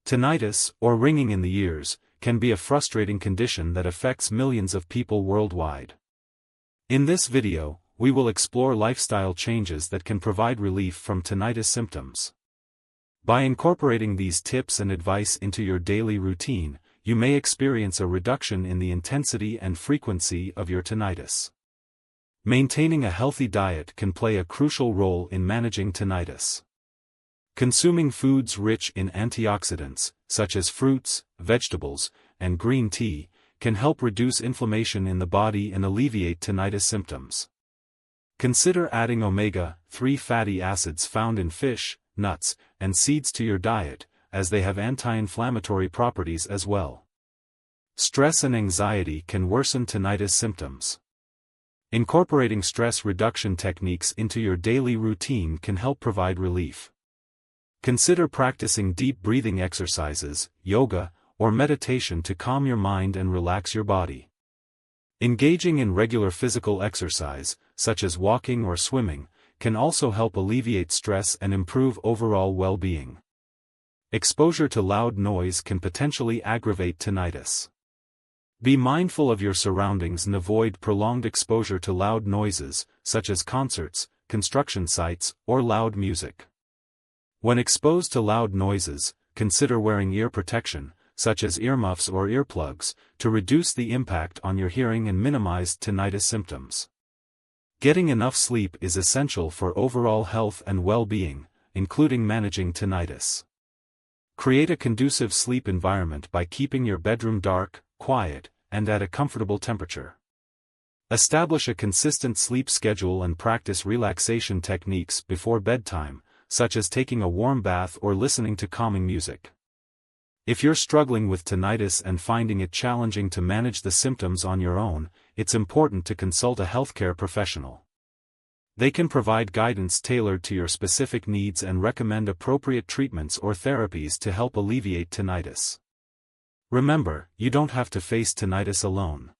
Tinnitus, or ringing in the ears, can be a frustrating condition that affects millions of people worldwide. In this video, we will explore lifestyle changes that can provide relief from tinnitus symptoms. By incorporating these tips and advice into your daily routine, you may experience a reduction in the intensity and frequency of your tinnitus. Maintaining a healthy diet can play a crucial role in managing tinnitus. Consuming foods rich in antioxidants, such as fruits, vegetables, and green tea, can help reduce inflammation in the body and alleviate tinnitus symptoms. Consider adding omega-3 fatty acids found in fish, nuts, and seeds to your diet, as they have anti-inflammatory properties as well. Stress and anxiety can worsen tinnitus symptoms. Incorporating stress reduction techniques into your daily routine can help provide relief. Consider practicing deep breathing exercises, yoga, or meditation to calm your mind and relax your body. Engaging in regular physical exercise, such as walking or swimming, can also help alleviate stress and improve overall well-being. Exposure to loud noise can potentially aggravate tinnitus. Be mindful of your surroundings and avoid prolonged exposure to loud noises, such as concerts, construction sites, or loud music. When exposed to loud noises, consider wearing ear protection, such as earmuffs or earplugs, to reduce the impact on your hearing and minimize tinnitus symptoms. Getting enough sleep is essential for overall health and well-being, including managing tinnitus. Create a conducive sleep environment by keeping your bedroom dark, quiet, and at a comfortable temperature. Establish a consistent sleep schedule and practice relaxation techniques before bedtime, such as taking a warm bath or listening to calming music. If you're struggling with tinnitus and finding it challenging to manage the symptoms on your own, it's important to consult a healthcare professional. They can provide guidance tailored to your specific needs and recommend appropriate treatments or therapies to help alleviate tinnitus. Remember, you don't have to face tinnitus alone.